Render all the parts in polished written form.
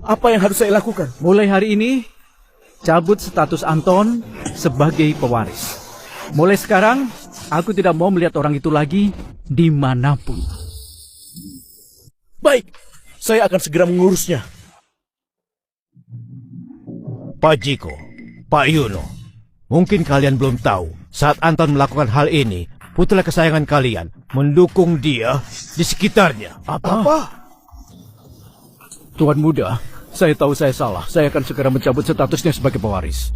Apa yang harus saya lakukan? Mulai hari ini, cabut status Anton sebagai pewaris. Mulai sekarang, aku tidak mau melihat orang itu lagi dimanapun. Baik, saya akan segera mengurusnya. Pak Jiko, Pak Yuno, mungkin kalian belum tahu, saat Anton melakukan hal ini, putra kesayangan kalian mendukung dia di sekitarnya. Apa? Tuan Muda, saya tahu saya salah. Saya akan segera mencabut statusnya sebagai pewaris.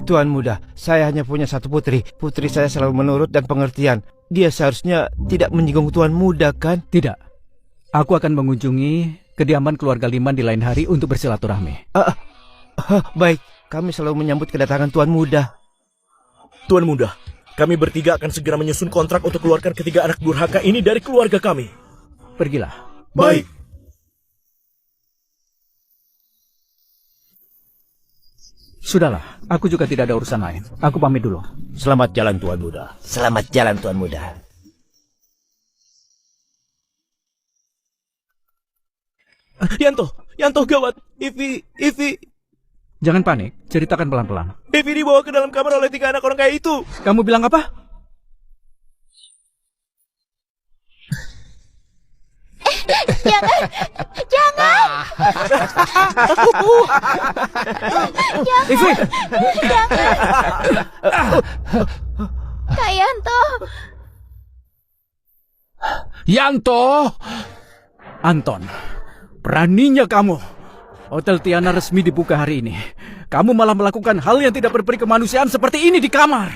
Tuan Muda, saya hanya punya satu putri. Putri saya selalu menurut dan pengertian. Dia seharusnya tidak menyinggung Tuan Muda, kan? Tidak. Aku akan mengunjungi kediaman keluarga Liman di lain hari untuk bersilaturahmi. Baik, kami selalu menyambut kedatangan Tuan Muda. Tuan Muda, kami bertiga akan segera menyusun kontrak untuk keluarkan ketiga anak durhaka ini dari keluarga kami. Pergilah. Baik. Sudahlah, aku juga tidak ada urusan lain. Aku pamit dulu. Selamat jalan Tuan Muda. Selamat jalan Tuan Muda. Yanto gawat. Ivi. Jangan panik, ceritakan pelan-pelan. Ivi dibawa ke dalam kamar oleh tiga anak orang kaya itu. Kamu bilang apa? Jangan! Ivi! Kak Yanto! Yanto! Anton, beraninya kamu. Hotel Tiana resmi dibuka hari ini. Kamu malah melakukan hal yang tidak berperi kemanusiaan seperti ini di kamar.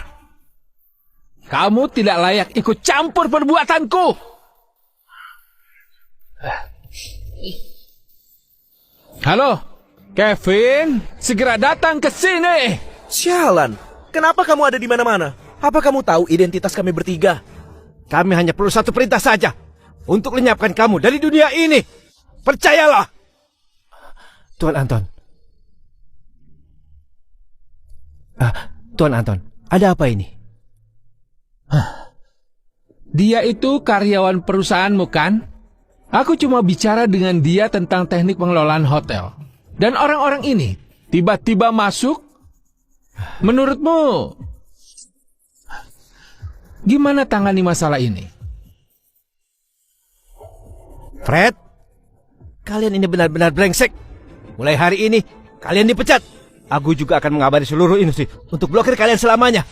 Kamu tidak layak ikut campur perbuatanku. Halo, Kevin, segera datang ke sini. Sialan, kenapa kamu ada di mana-mana? Apa kamu tahu identitas kami bertiga? Kami hanya perlu satu perintah saja untuk lenyapkan kamu dari dunia ini. Percayalah. Tuan Anton. Tuan Anton, ada apa ini? Dia itu karyawan perusahaanmu, kan? Aku cuma bicara dengan dia tentang teknik pengelolaan hotel. Dan orang-orang ini tiba-tiba masuk. Menurutmu, gimana tangani masalah ini? Fred, kalian ini benar-benar brengsek. Mulai hari ini, kalian dipecat. Aku juga akan mengabari seluruh industri untuk blokir kalian selamanya.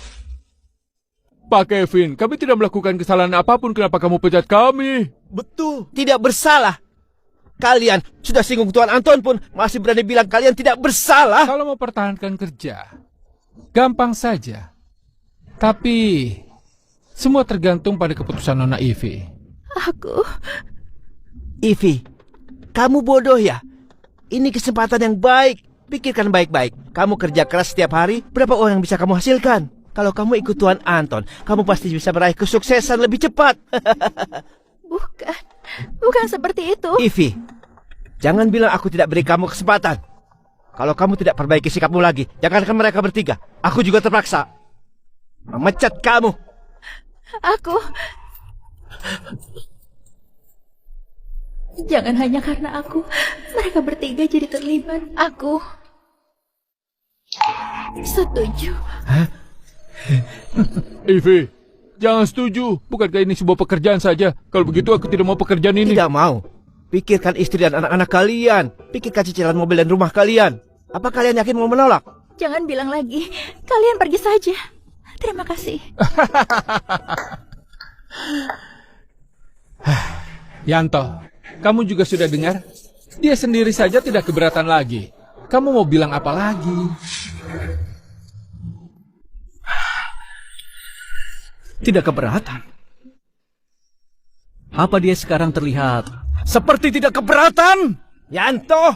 Pak Kevin, kami tidak melakukan kesalahan apapun. Kenapa kamu pecat kami? Betul. Tidak bersalah. Kalian sudah singgung Tuan Anton pun masih berani bilang kalian tidak bersalah. Kalau mau pertahankan kerja, gampang saja. Tapi semua tergantung pada keputusan Nona Ivy. Ivy, kamu bodoh ya? Ini kesempatan yang baik. Pikirkan baik-baik. Kamu kerja keras setiap hari, berapa uang yang bisa kamu hasilkan? Kalau kamu ikut Tuan Anton, kamu pasti bisa meraih kesuksesan lebih cepat. Bukan seperti itu. Ivy, jangan bilang aku tidak beri kamu kesempatan. Kalau kamu tidak perbaiki sikapmu lagi, jangankan mereka bertiga, aku juga terpaksa memecat kamu. Jangan hanya karena mereka bertiga jadi terlibat. Aku setuju. Ivy, jangan setuju. Bukankah ini sebuah pekerjaan saja? Kalau begitu aku tidak mau pekerjaan ini. Tidak mau. Pikirkan istri dan anak-anak kalian. Pikirkan cicilan mobil dan rumah kalian. Apa kalian yakin mau menolak? Jangan bilang lagi. Kalian pergi saja. Terima kasih. Yanto, kamu juga sudah dengar? Dia sendiri saja tidak keberatan lagi. Kamu mau bilang apa lagi? Tidak keberatan. Apa dia sekarang terlihat seperti tidak keberatan? Yanto!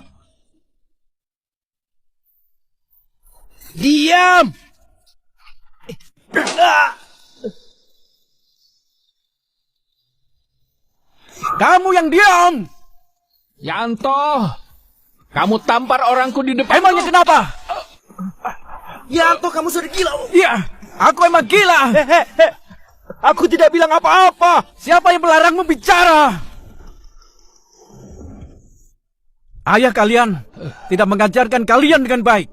Diam! Kamu yang diam! Yanto, kamu tampar orangku di depan. Emangnya kenapa? Yanto, kamu sudah gila. Iya, aku emang gila. Aku tidak bilang apa-apa. Siapa yang melarangmu bicara? Ayah kalian tidak mengajarkan kalian dengan baik.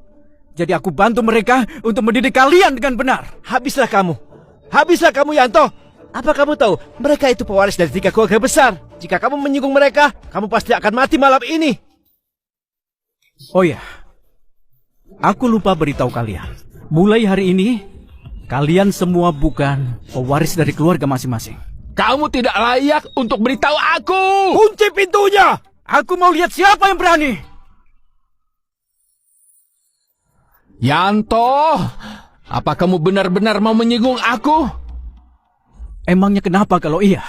Jadi aku bantu mereka untuk mendidik kalian dengan benar. Habislah kamu. Habislah kamu, Yanto. Apa kamu tahu, mereka itu pewaris dari 3 keluarga besar. Jika kamu menyinggung mereka, kamu pasti akan mati malam ini. Oh ya, aku lupa beritahu kalian. Mulai hari ini, kalian semua bukan pewaris dari keluarga masing-masing. Kamu tidak layak untuk beritahu aku. Kunci pintunya! Aku mau lihat siapa yang berani. Yanto, apa kamu benar-benar mau menyinggung aku? Emangnya kenapa kalau iya?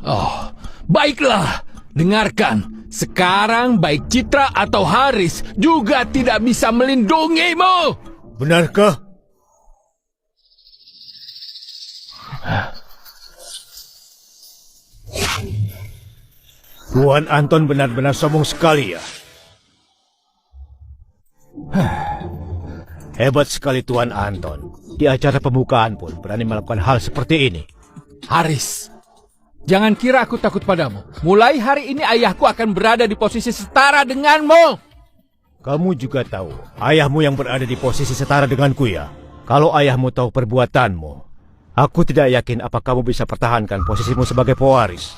Oh, baiklah. Dengarkan. Sekarang baik Citra atau Haris juga tidak bisa melindungimu. Benarkah? Tuan Anton benar-benar sombong sekali ya. Hebat sekali Tuan Anton. Di acara pembukaan pun berani melakukan hal seperti ini. Haris, jangan kira aku takut padamu. Mulai hari ini ayahku akan berada di posisi setara denganmu. Kamu juga tahu, ayahmu yang berada di posisi setara denganku ya. Kalau ayahmu tahu perbuatanmu, aku tidak yakin apa kamu bisa pertahankan posisimu sebagai pewaris.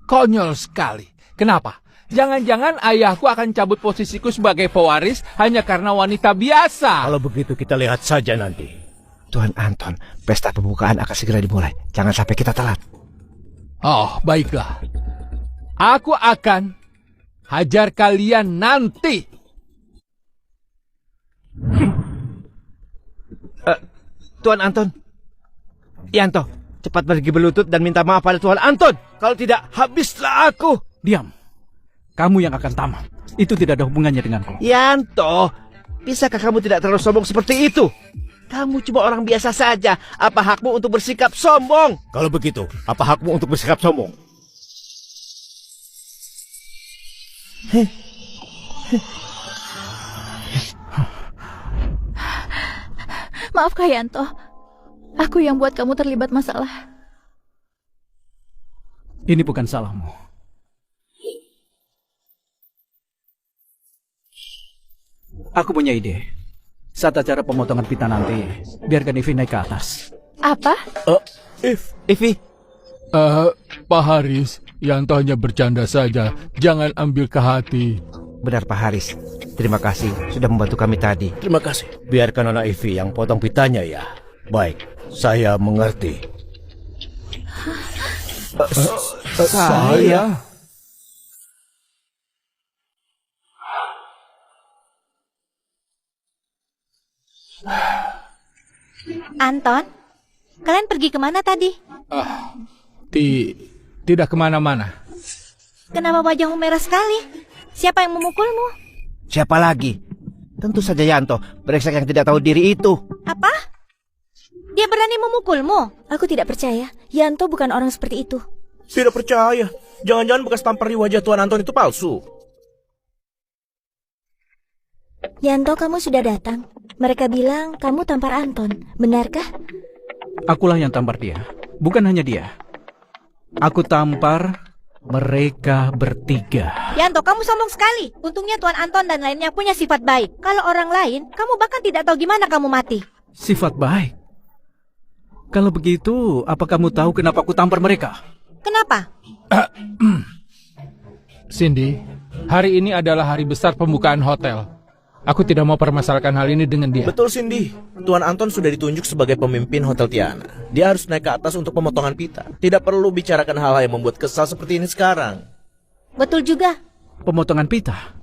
Konyol sekali. Kenapa? Jangan-jangan ayahku akan cabut posisiku sebagai pewaris hanya karena wanita biasa. Kalau begitu kita lihat saja nanti. Tuan Anton, pesta pembukaan akan segera dimulai. Jangan sampai kita telat. Oh, baiklah. Aku akan hajar kalian nanti. Tuan Anton. Yanto, cepat pergi berlutut dan minta maaf pada Tuan Anton. Kalau tidak, habislah aku. Diam. Kamu yang akan tamat. Itu tidak ada hubungannya denganku. Yanto, bisakah kamu tidak terlalu sombong seperti itu? Kamu cuma orang biasa saja. Apa hakmu untuk bersikap sombong? Kalau begitu, apa hakmu untuk bersikap sombong? Maaf Kak Yanto. Aku yang buat kamu terlibat masalah. Ini bukan salahmu. Aku punya ide. Saat acara pemotongan pita nanti, biarkan Ivy naik ke atas. Apa? Ivy, Pak Haris, Yanto hanya bercanda saja. Jangan ambil ke hati. benar Pak Haris. Terima kasih sudah membantu kami tadi. Terima kasih. Biarkan Nona Ivy yang potong pitanya ya. Baik, saya mengerti. Saya? Anton, kalian pergi kemana tadi? Tidak kemana-mana. Kenapa wajahmu merah sekali? Siapa yang memukulmu? Siapa lagi? Tentu saja Yanto, brengsek yang tidak tahu diri itu. Apa? Dia berani memukulmu? Aku tidak percaya. Yanto bukan orang seperti itu. Tidak percaya. Jangan-jangan bekas tampar di wajah Tuan Anton itu palsu. Yanto, kamu sudah datang. Mereka bilang kamu tampar Anton. Benarkah? Akulah yang tampar dia. Bukan hanya dia. Aku tampar mereka bertiga. Yanto, kamu sombong sekali. Untungnya Tuan Anton dan lainnya punya sifat baik. Kalau orang lain, kamu bahkan tidak tahu gimana kamu mati. Sifat baik. Kalau begitu, apa kamu tahu kenapa aku tampar mereka? Kenapa? Cindy, hari ini adalah hari besar pembukaan hotel. Aku tidak mau permasalahkan hal ini dengan dia. Betul Cindy. Tuan Anton sudah ditunjuk sebagai pemimpin Hotel Tiana. Dia harus naik ke atas untuk pemotongan pita. Tidak perlu bicarakan hal-hal yang membuat kesal seperti ini sekarang. Betul juga. Pemotongan pita.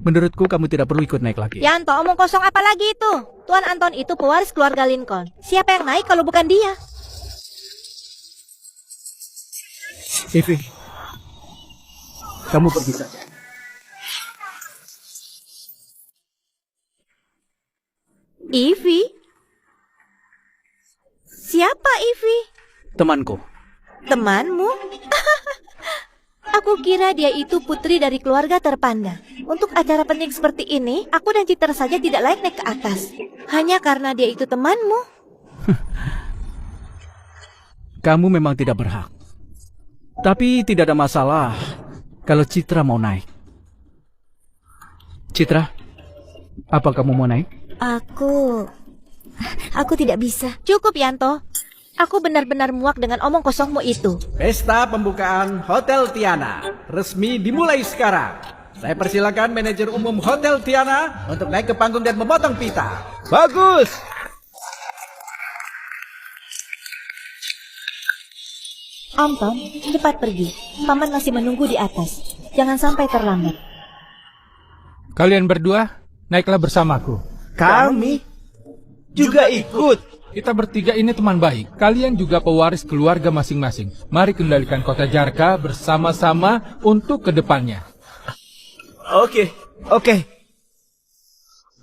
Menurutku kamu tidak perlu ikut naik lagi. Yanto, omong kosong apa lagi itu? Tuan Anton itu pewaris keluarga Lincoln. Siapa yang naik kalau bukan dia? Ivy, kamu pergi saja. Ivy? Siapa Ivy? Temanku. Temanmu? Aku kira dia itu putri dari keluarga terpandang. Untuk acara penting seperti ini, aku dan Citra saja tidak layak naik ke atas. Hanya karena dia itu temanmu. Kamu memang tidak berhak. Tapi tidak ada masalah kalau Citra mau naik. Citra, apa kamu mau naik? Aku tidak bisa. Cukup, Yanto. Aku benar-benar muak dengan omong kosongmu itu. Pesta pembukaan Hotel Tiana resmi dimulai sekarang. Saya persilakan manajer umum Hotel Tiana untuk naik ke panggung dan memotong pita. Bagus. Anton, cepat pergi. Paman masih menunggu di atas. Jangan sampai terlambat. Kalian berdua, naiklah bersamaku. Kami juga ikut. Kita bertiga ini teman baik. Kalian juga pewaris keluarga masing-masing. Mari kendalikan kota Jarka bersama-sama untuk kedepannya. Oke.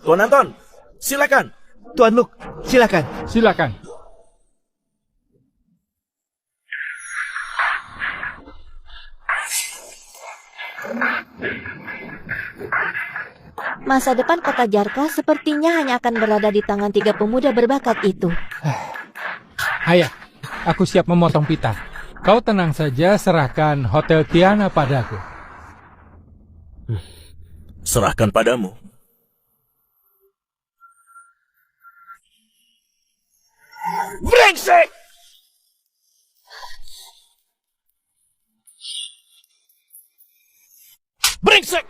Tuan Anton, silakan. Tuan Luke, silakan. Silakan. Masa depan kota Jarka sepertinya hanya akan berada di tangan 3 pemuda berbakat itu. Ayah, aku siap memotong pita. Kau tenang saja, serahkan Hotel Tiana padaku. Serahkan padamu. Brengsek! Brengsek!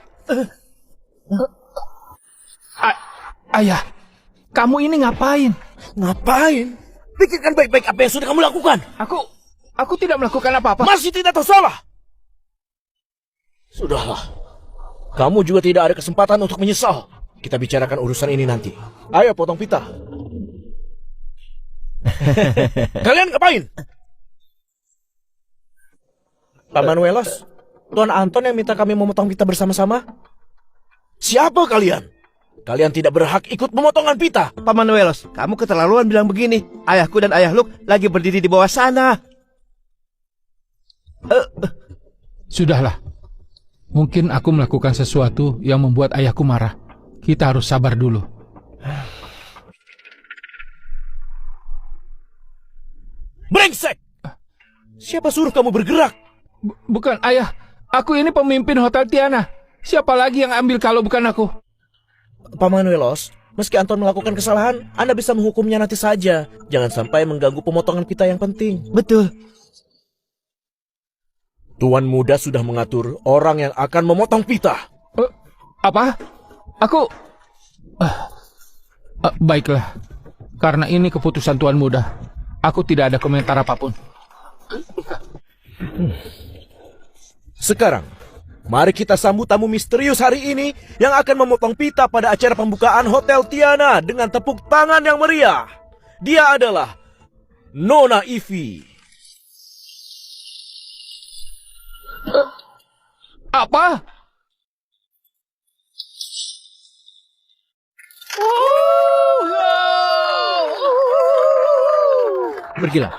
Ayah, kamu ini ngapain? Ngapain? Pikirkan baik-baik apa yang sudah kamu lakukan. Aku tidak melakukan apa-apa. Masih tidak tersalah. Sudahlah. Kamu juga tidak ada kesempatan untuk menyesal. Kita bicarakan urusan ini nanti. Ayo potong pita. Kalian ngapain? Pak Manuelos, Tuan Anton yang minta kami memotong pita bersama-sama. Siapa kalian? Kalian tidak berhak ikut pemotongan pita. Paman Noelos, kamu keterlaluan bilang begini. Ayahku dan ayah Luke lagi berdiri di bawah sana. Sudahlah. Mungkin aku melakukan sesuatu yang membuat ayahku marah. Kita harus sabar dulu. Brengsek! Siapa suruh kamu bergerak? Bukan ayah. Aku ini pemimpin Hotel Tiana. Siapa lagi yang ambil kalau bukan aku? Pak Manuelos, meski Anton melakukan kesalahan, Anda bisa menghukumnya nanti saja. Jangan sampai mengganggu pemotongan pita yang penting. Betul. Tuan muda sudah mengatur orang yang akan memotong pita. Apa? Aku... baiklah. Karena ini keputusan Tuan muda. Aku tidak ada komentar apapun. Sekarang, mari kita sambut tamu misterius hari ini yang akan memotong pita pada acara pembukaan Hotel Tiana dengan tepuk tangan yang meriah. Dia adalah Nona Ivy. Apa? Pergilah.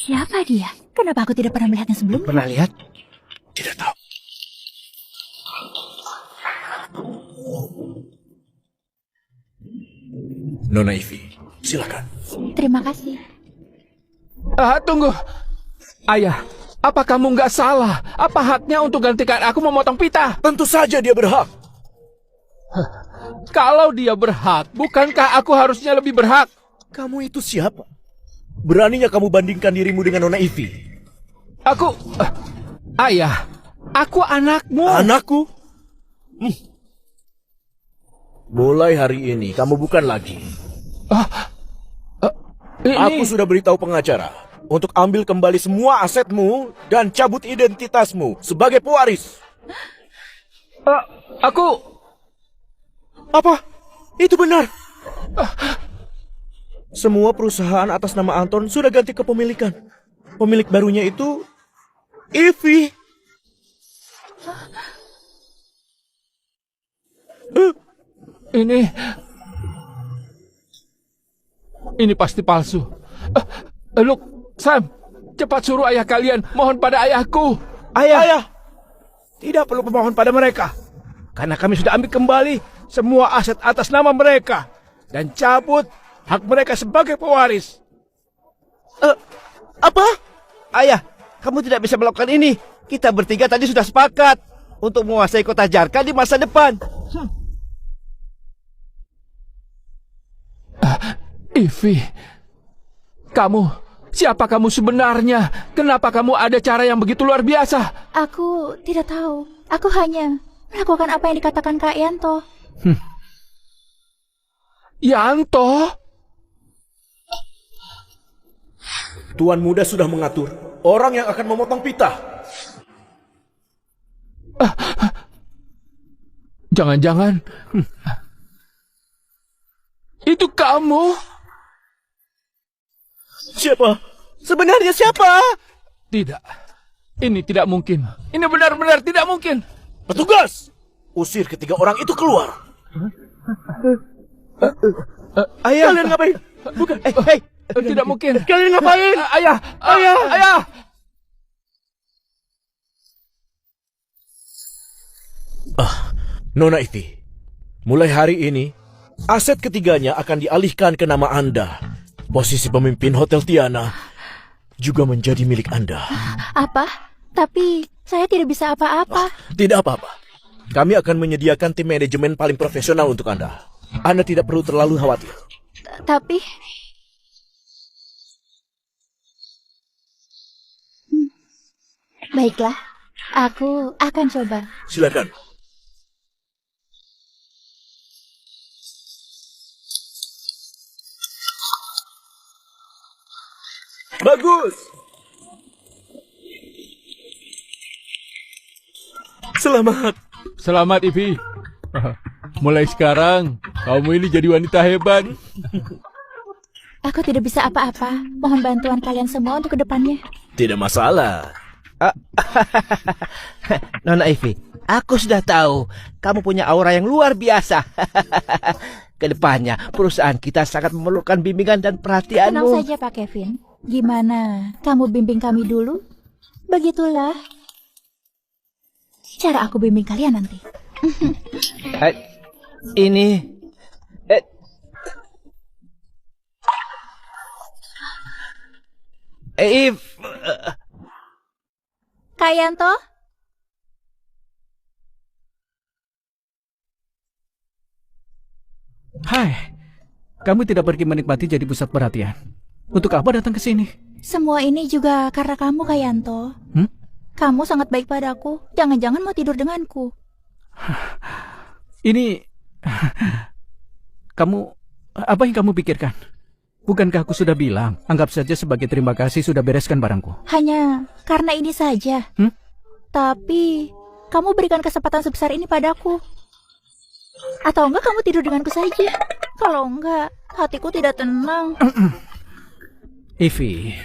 Siapa dia? Kenapa aku tidak pernah melihatnya sebelumnya? Pernah lihat? Tidak tahu. Nona Ivy, silakan. Terima kasih. Tunggu. Ayah, apa kamu nggak salah? Apa haknya untuk gantikan aku memotong pita? Tentu saja dia berhak. Kalau dia berhak, bukankah aku harusnya lebih berhak? Kamu itu siapa? Beraninya kamu bandingkan dirimu dengan Nona Ivy? Aku... ayah, aku anakmu. Anakku? Mulai hari ini kamu bukan lagi. Ini... Aku sudah beritahu pengacara untuk ambil kembali semua asetmu dan cabut identitasmu sebagai pewaris. Aku... Apa? Itu benar. Semua perusahaan atas nama Anton sudah ganti kepemilikan. Pemilik barunya itu Ivy. Ini pasti palsu. Look, Sam, cepat suruh ayah kalian mohon pada ayahku. Ayah. Tidak perlu memohon pada mereka. Karena kami sudah ambil kembali semua aset atas nama mereka. Dan cabut hak mereka sebagai pewaris. Apa? Ayah, kamu tidak bisa melakukan ini. Kita bertiga tadi sudah sepakat untuk menguasai kota Jarka di masa depan. Ivy, siapa kamu sebenarnya? Kenapa kamu ada cara yang begitu luar biasa? Aku tidak tahu. Aku hanya melakukan apa yang dikatakan Kak Yanto. Yanto? Tuan muda sudah mengatur orang yang akan memotong pita. Jangan-jangan itu kamu? Siapa? Sebenarnya siapa? Tidak. Ini tidak mungkin. Ini benar-benar tidak mungkin. Petugas, usir ketiga orang itu keluar. Ayah. Kalian ngapain? Bukan. Hei. Tidak mungkin. Kalian ngapain? Ayah. Ayah. Nona Ivy, mulai hari ini, aset ketiganya akan dialihkan ke nama Anda. Posisi pemimpin Hotel Tiana juga menjadi milik Anda. Apa? Tapi saya tidak bisa apa-apa. Tidak apa-apa. Kami akan menyediakan tim manajemen paling profesional untuk Anda. Anda tidak perlu terlalu khawatir. Tapi... Baiklah, aku akan coba. Silakan. Bagus. Selamat. Selamat, Ivy. Mulai sekarang, kamu ini jadi wanita hebat. Aku tidak bisa apa-apa. Mohon bantuan kalian semua untuk kedepannya. Tidak masalah. Nona Ivy, aku sudah tahu kamu punya aura yang luar biasa. Kedepannya perusahaan kita sangat memerlukan bimbingan dan perhatianmu. Tenang saja Pak Kevin. Gimana? Kamu bimbing kami dulu? Begitulah cara aku bimbing kalian nanti. Ini Eve. Kak Yanto? Hai, kamu tidak pergi menikmati jadi pusat perhatian. Untuk apa datang ke sini? Semua ini juga karena kamu, Kak Yanto. Kamu sangat baik padaku. Jangan-jangan mau tidur denganku. Ini... Kamu... Apa yang kamu pikirkan? Bukankah aku sudah bilang, anggap saja sebagai terima kasih sudah bereskan barangku. Hanya karena ini saja. Tapi, kamu berikan kesempatan sebesar ini padaku. Atau enggak kamu tidur denganku saja? Kalau enggak, hatiku tidak tenang. Ivy,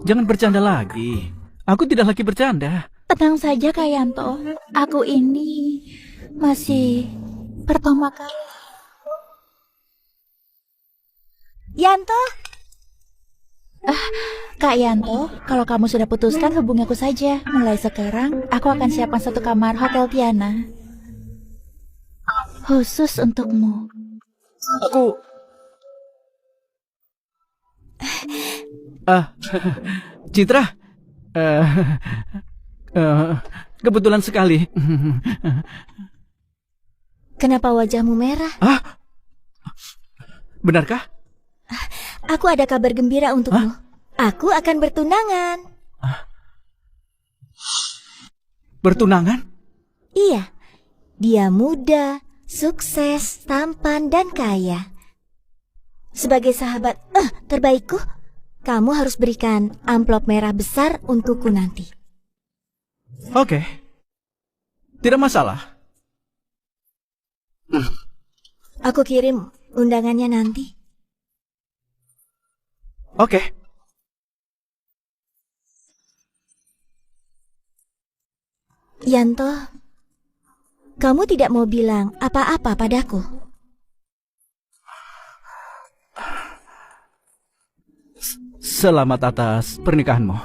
jangan bercanda lagi. Aku tidak lagi bercanda. Tenang saja, Kak Yanto. Aku ini masih pertama kali. Yanto? Kak Yanto, kalau kamu sudah putuskan hubungi aku saja. Mulai sekarang, aku akan siapkan satu kamar Hotel Tiana. Khusus untukmu. Citra, kebetulan sekali. Kenapa wajahmu merah? Benarkah? Aku ada kabar gembira untukmu. Aku akan bertunangan. Bertunangan? Iya. Dia muda, sukses, tampan, dan kaya. Sebagai sahabat terbaikku, kamu harus berikan amplop merah besar untukku nanti. Oke. Tidak masalah. Aku kirim undangannya nanti. Oke. Yanto, kamu tidak mau bilang apa-apa padaku? Selamat atas pernikahanmu.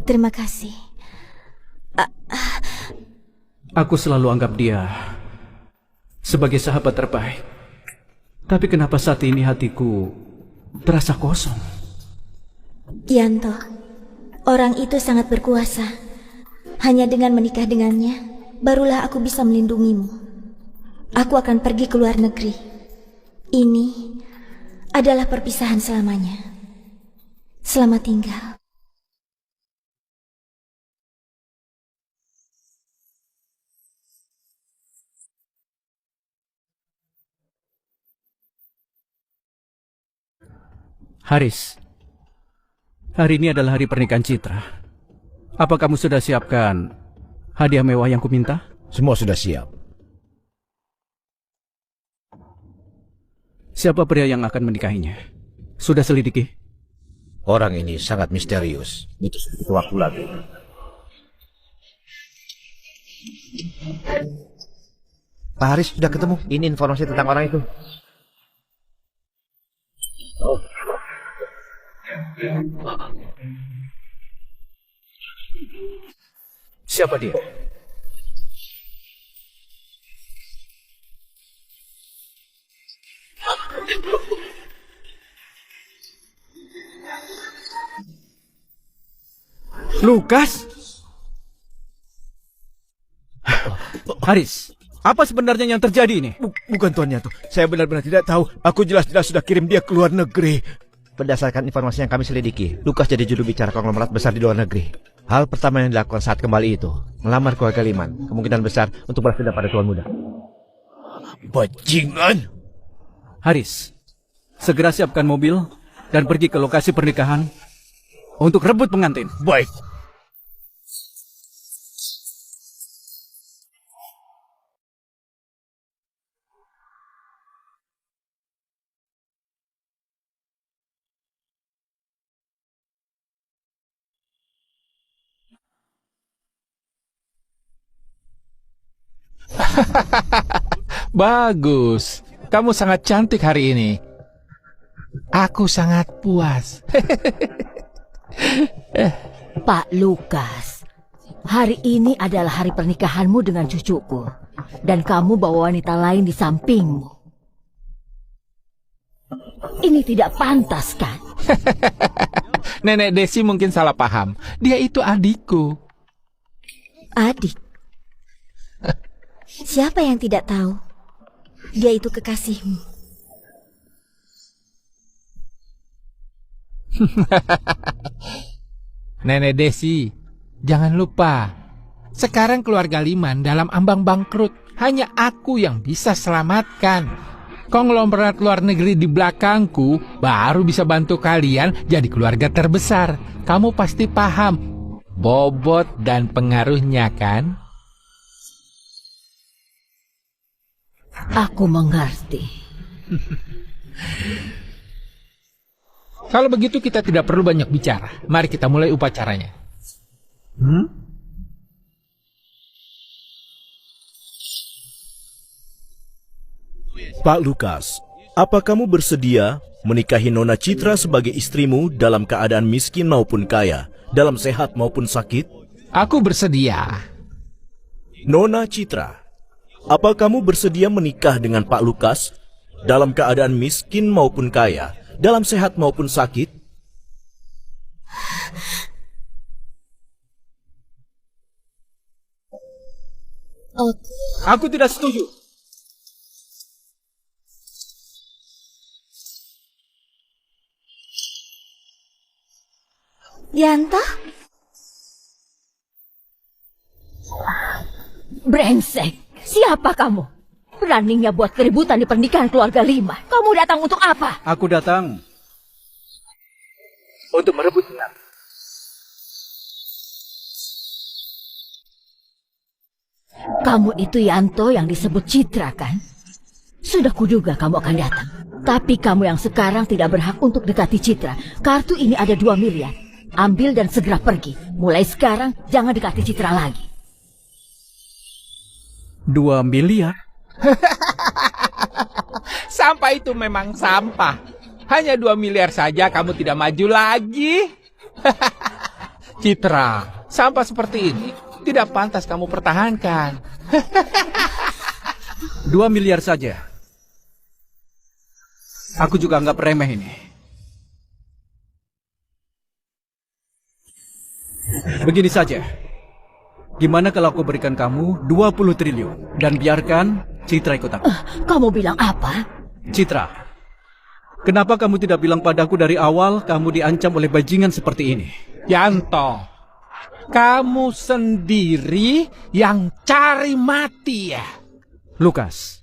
Terima kasih. Aku selalu anggap dia sebagai sahabat terbaik. Tapi kenapa saat ini hatiku terasa kosong? Yanto, orang itu sangat berkuasa. Hanya dengan menikah dengannya, barulah aku bisa melindungimu. Aku akan pergi ke luar negeri. Ini adalah perpisahan selamanya. Selamat tinggal. Haris, hari ini adalah hari pernikahan Citra. Apa kamu sudah siapkan hadiah mewah yang kuminta? Semua sudah siap. Siapa pria yang akan menikahinya? Sudah selidiki? Orang ini sangat misterius. Butuh sedikit waktu lagi. Pak Haris sudah ketemu. Ini informasi tentang orang itu. Siapa dia? Lukas? Haris, apa sebenarnya yang terjadi ini? Bukan Tuan Yanto. Saya benar-benar tidak tahu. Aku jelas-jelas sudah kirim dia ke luar negeri. Berdasarkan informasi yang kami selidiki, Lukas jadi juru bicara konglomerat besar di luar negeri. Hal pertama yang dilakukan saat kembali itu, melamar keluarga Liman. Kemungkinan besar untuk balas dendam pada Tuan Muda. Bajingan! Haris, segera siapkan mobil dan pergi ke lokasi pernikahan untuk rebut pengantin. Baik. Bagus. Kamu sangat cantik hari ini. Aku sangat puas. Pak Lukas, hari ini adalah hari pernikahanmu dengan cucuku. Dan kamu bawa wanita lain di sampingmu. Ini tidak pantas, kan? Nenek Desi mungkin salah paham. Dia itu adikku. Adik. Siapa yang tidak tahu? Dia itu kekasihmu. Nenek Desi, jangan lupa. Sekarang keluarga Liman dalam ambang bangkrut. Hanya aku yang bisa selamatkan. Konglomerat luar negeri di belakangku baru bisa bantu kalian jadi keluarga terbesar. Kamu pasti paham bobot dan pengaruhnya, kan? Aku mengerti. Kalau begitu kita tidak perlu banyak bicara. Mari kita mulai upacaranya. Pak Lukas, apa kamu bersedia menikahi Nona Citra sebagai istrimu dalam keadaan miskin maupun kaya, dalam sehat maupun sakit? Aku bersedia. Nona Citra, apa kamu bersedia menikah dengan Pak Lukas dalam keadaan miskin maupun kaya, dalam sehat maupun sakit? Aku tidak setuju. Yanto? Brengsek, siapa kamu? Beraninya buat keributan di pernikahan keluarga Lima. Kamu datang untuk apa? Aku datang untuk merebut pengantin. Kamu itu Yanto yang disebut Citra, kan? Sudah kuduga kamu akan datang. Tapi kamu yang sekarang tidak berhak untuk dekati Citra. Kartu ini ada 2 miliar. Ambil dan segera pergi. Mulai sekarang jangan dekati Citra lagi. 2 miliar? Sampah itu memang sampah. Hanya 2 miliar saja kamu tidak maju lagi. Citra, sampah seperti ini tidak pantas kamu pertahankan. 2 miliar saja. Aku juga anggap remeh ini. Begini saja. Gimana kalau aku berikan kamu 20 triliun dan biarkan Citra ikut aku? Kamu bilang apa? Citra, kenapa kamu tidak bilang padaku dari awal kamu diancam oleh bajingan seperti ini? Yanto, kamu sendiri yang cari mati ya? Lukas,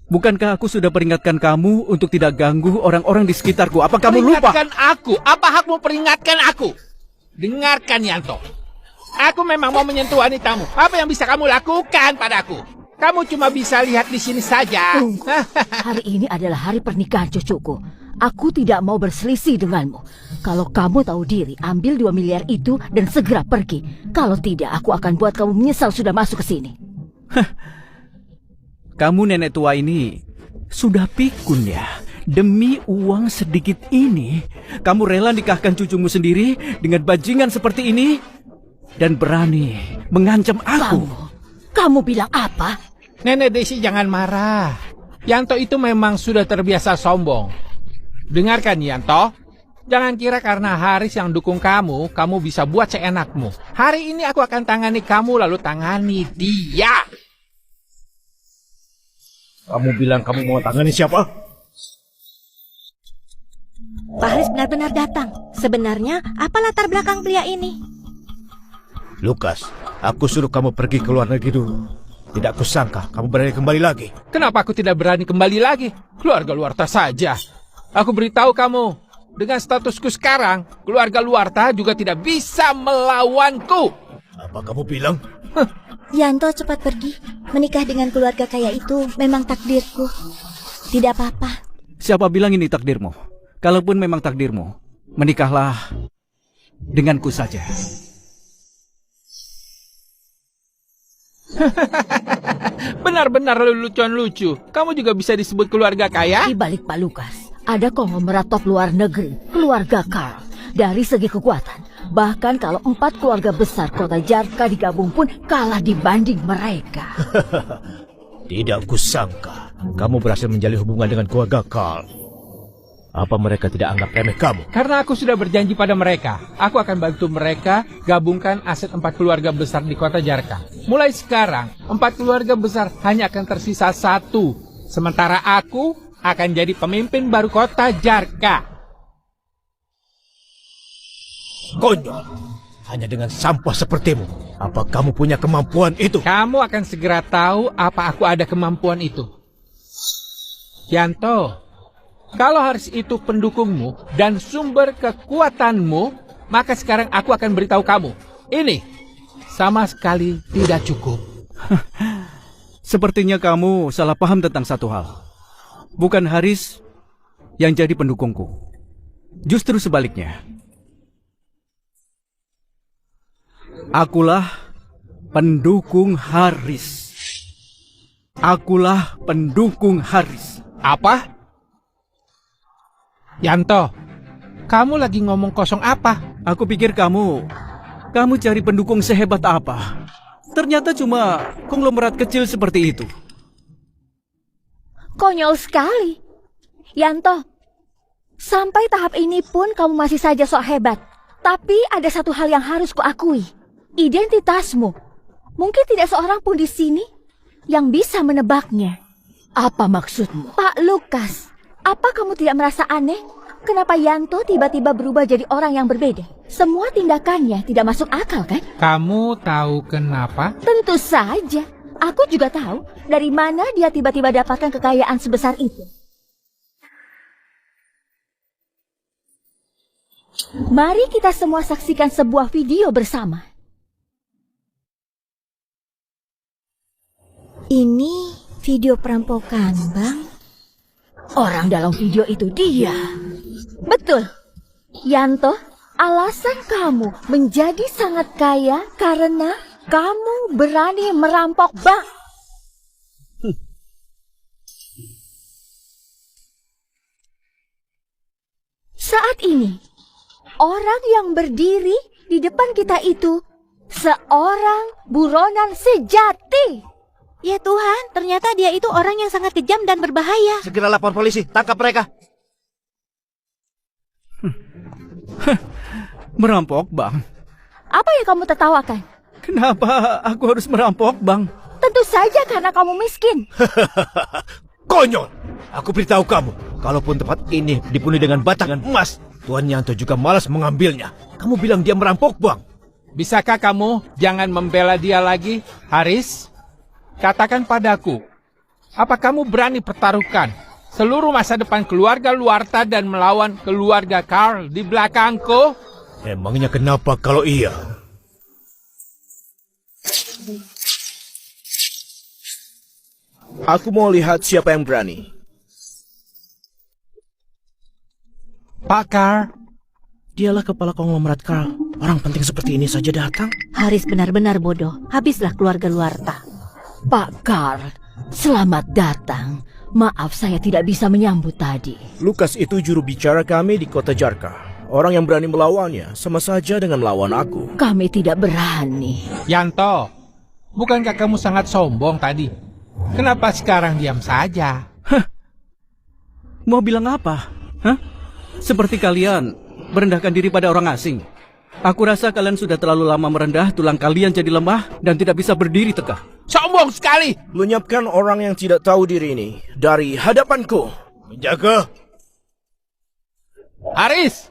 bukankah aku sudah peringatkan kamu untuk tidak ganggu orang-orang di sekitarku? Apa kamu lupa? Peringatkan aku? Apa hakmu peringatkan aku? Dengarkan Yanto, aku memang mau menyentuh wanitamu. Apa yang bisa kamu lakukan padaku? Kamu cuma bisa lihat di sini saja. Tunggu. Hari ini adalah hari pernikahan cucuku. Aku tidak mau berselisih denganmu. Kalau kamu tahu diri, ambil 2 miliar itu dan segera pergi. Kalau tidak, aku akan buat kamu menyesal sudah masuk ke sini. Kamu nenek tua ini sudah pikun ya. Demi uang sedikit ini, kamu rela nikahkan cucumu sendiri dengan bajingan seperti ini? Dan berani mengancam aku. Kamu bilang apa? Nenek Desi jangan marah. Yanto itu memang sudah terbiasa sombong. Dengarkan Yanto, jangan kira karena Haris yang dukung kamu, kamu bisa buat seenakmu. Hari ini aku akan tangani kamu lalu tangani dia. Kamu bilang kamu mau tangani siapa? Pak Haris benar-benar datang. Sebenarnya, apa latar belakang pria ini? Lukas, aku suruh kamu pergi ke luar negeri dulu. Tidak kusangka kamu berani kembali lagi. Kenapa aku tidak berani kembali lagi? Keluarga Luarta saja. Aku beritahu kamu, dengan statusku sekarang, keluarga Luarta juga tidak bisa melawanku. Apa kamu bilang? Yanto cepat pergi. Menikah dengan keluarga kaya itu memang takdirku. Tidak apa-apa. Siapa bilang ini takdirmu? Kalaupun memang takdirmu, menikahlah denganku saja. Benar-benar lelucon lucu. Kamu juga bisa disebut keluarga kaya? Di balik Pak Lukas, ada konglomerat top luar negeri, keluarga Karl. Dari segi kekuatan, bahkan kalau 4 keluarga besar kota Jarka digabung pun kalah dibanding mereka. Tidak kusangka kamu berhasil menjalin hubungan dengan keluarga Karl. Apa mereka tidak anggap remeh kamu? Karena aku sudah berjanji pada mereka, aku akan bantu mereka gabungkan aset 4 keluarga besar di kota Jarka. Mulai sekarang, 4 keluarga besar hanya akan tersisa 1. Sementara aku akan jadi pemimpin baru kota Jarka. Konyol, hanya dengan sampah sepertimu. Apa kamu punya kemampuan itu? Kamu akan segera tahu apa aku ada kemampuan itu. Yanto, kalau Haris itu pendukungmu dan sumber kekuatanmu, maka sekarang aku akan beritahu kamu. Ini sama sekali tidak cukup. Sepertinya kamu salah paham tentang satu hal. Bukan Haris yang jadi pendukungku. Justru sebaliknya. Akulah pendukung Haris. Akulah pendukung Haris. Apa? Yanto, kamu lagi ngomong kosong apa? Aku pikir kamu cari pendukung sehebat apa. Ternyata cuma konglomerat kecil seperti itu. Konyol sekali. Yanto, sampai tahap ini pun kamu masih saja sok hebat. Tapi ada satu hal yang harus kuakui. Identitasmu. Mungkin tidak seorang pun di sini yang bisa menebaknya. Apa maksudmu? Pak Lukas, apa kamu tidak merasa aneh? Kenapa Yanto tiba-tiba berubah jadi orang yang berbeda? Semua tindakannya tidak masuk akal, kan? Kamu tahu kenapa? Tentu saja. Aku juga tahu dari mana dia tiba-tiba dapatkan kekayaan sebesar itu. Mari kita semua saksikan sebuah video bersama. Ini video perampokan, Bang. Orang dalam video itu dia. Betul. Yanto, alasan kamu menjadi sangat kaya karena kamu berani merampok bank. Saat ini, orang yang berdiri di depan kita itu seorang buronan sejati. Ya Tuhan, ternyata dia itu orang yang sangat kejam dan berbahaya. Segera lapor polisi, tangkap mereka. Merampok, Bang. Apa yang kamu tertawakan? Kenapa aku harus merampok, Bang? Tentu saja karena kamu miskin. Konyol! Aku beritahu kamu, kalaupun tempat ini dipenuhi dengan batangan emas, Tuan Yanto juga malas mengambilnya. Kamu bilang dia merampok, Bang. Bisakah kamu jangan membela dia lagi, Haris? Katakan padaku, apa kamu berani pertaruhkan seluruh masa depan keluarga Luarta dan melawan keluarga Karl di belakangku? Emangnya kenapa kalau iya? Aku mau lihat siapa yang berani. Pak Karl, Dialah kepala konglomerat Karl. Orang penting seperti ini saja datang. Haris benar-benar bodoh. Habislah keluarga Luarta. Pak Karl, selamat datang. Maaf saya tidak bisa menyambut tadi. Lukas itu juru bicara kami di kota Jarka. Orang yang berani melawannya sama saja dengan melawan aku. Kami tidak berani. Yanto, bukankah kamu sangat sombong tadi? Kenapa sekarang diam saja? Mau bilang apa? Hah? Seperti kalian merendahkan diri pada orang asing. Aku rasa kalian sudah terlalu lama merendah, tulang kalian jadi lemah dan tidak bisa berdiri tegak. Sombong sekali! Lenyapkan orang yang tidak tahu diri ini dari hadapanku. Menjaga. Haris,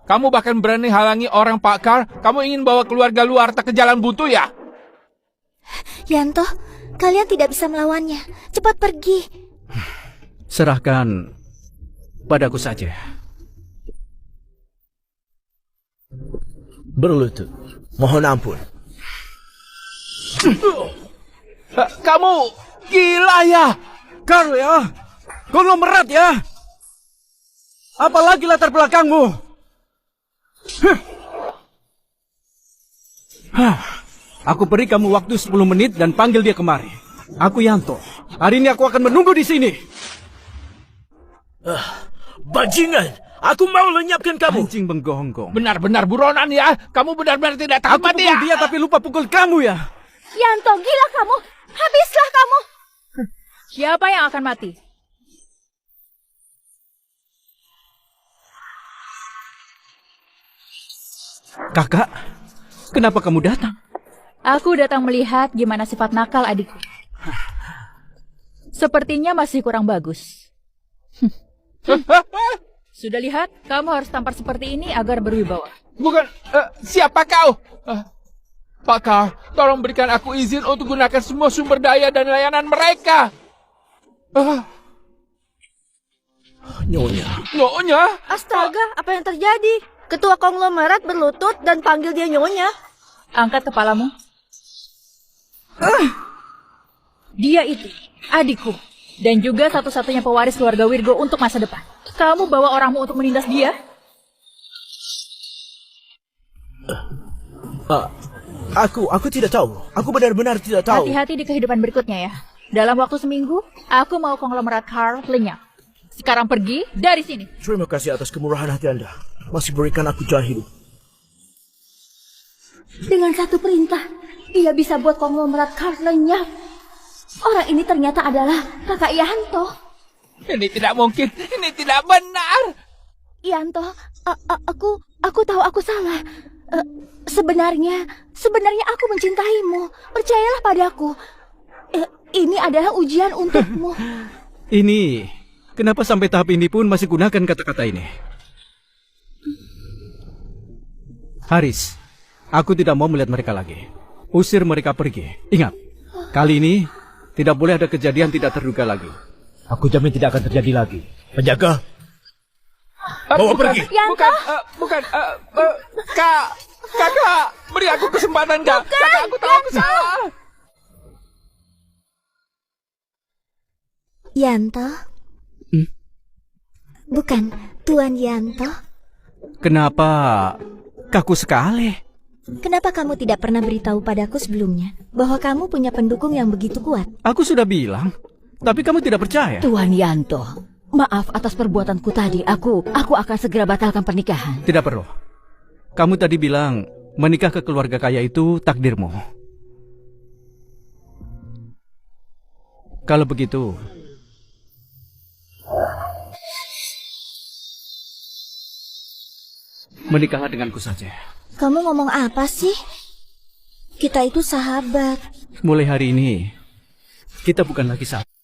kamu bahkan berani halangi orang Pak Karl. Kamu ingin bawa keluarga Luarta ke jalan buntu ya? Yanto, kalian tidak bisa melawannya. Cepat pergi. Serahkan padaku saja. Berlutut. Mohon ampun. Kamu gila ya? Karl ya, konglomerat ya. Apalagi latar belakangmu? Aku beri kamu waktu 10 menit dan panggil dia kemari. Aku Yanto. Hari ini aku akan menunggu di sini. Bajingan! Aku mau lenyapkan kamu. Anjing menggonggong. Benar-benar buronan ya? Kamu benar-benar tidak takut Aku mati pukul ya? dia tapi lupa pukul kamu ya. Yanto, gila kamu. Habislah kamu. Siapa yang akan mati? Kakak, kenapa kamu datang? Aku datang melihat gimana sifat nakal adikku. Sepertinya masih kurang bagus. Sudah lihat, kamu harus tampar seperti ini agar berwibawa. Bukan, siapa kau? Pak Karl, tolong berikan aku izin untuk gunakan semua sumber daya dan layanan mereka. Nyonya? Astaga, apa yang terjadi? Ketua konglomerat berlutut dan panggil dia nyonya. Angkat kepalamu. Dia itu adikku dan juga satu-satunya pewaris keluarga Virgo untuk masa depan. Kamu bawa orangmu untuk menindas dia? Aku tidak tahu. Aku benar-benar tidak tahu. Hati-hati di kehidupan berikutnya ya. Dalam waktu seminggu, aku mau konglomerat Karl lenyap. Sekarang pergi dari sini. Terima kasih atas kemurahan hati Anda. Masih berikan aku jalan hidup. Dengan satu perintah, dia bisa buat konglomerat Karl lenyap. Orang ini ternyata adalah kakak Yanto. Ini tidak mungkin, ini tidak benar. Yanto, aku tahu aku salah. Sebenarnya aku mencintaimu. Percayalah padaku. Ini adalah ujian untukmu. Ini, kenapa sampai tahap ini pun masih gunakan kata-kata ini? Haris, aku tidak mau melihat mereka lagi. Usir mereka pergi. Ingat, kali ini tidak boleh ada kejadian tidak terduga lagi. Aku jamin tidak akan terjadi lagi. Penjaga. Bawa pergi. Bukan, kakak, beri aku kesempatan kak. Kakak, aku tahu aku salah. Yanto? Bukan, Tuan Yanto. Kenapa kaku sekali? Kenapa kamu tidak pernah beritahu padaku sebelumnya bahwa kamu punya pendukung yang begitu kuat? Aku sudah bilang, tapi kamu tidak percaya. Tuan Yanto, maaf atas perbuatanku tadi. Aku akan segera batalkan pernikahan. Tidak perlu. Kamu tadi bilang menikah ke keluarga kaya itu takdirmu. Kalau begitu, Menikahlah denganku saja. Kamu ngomong apa sih? Kita itu sahabat. Mulai hari ini, kita bukan lagi sahabat.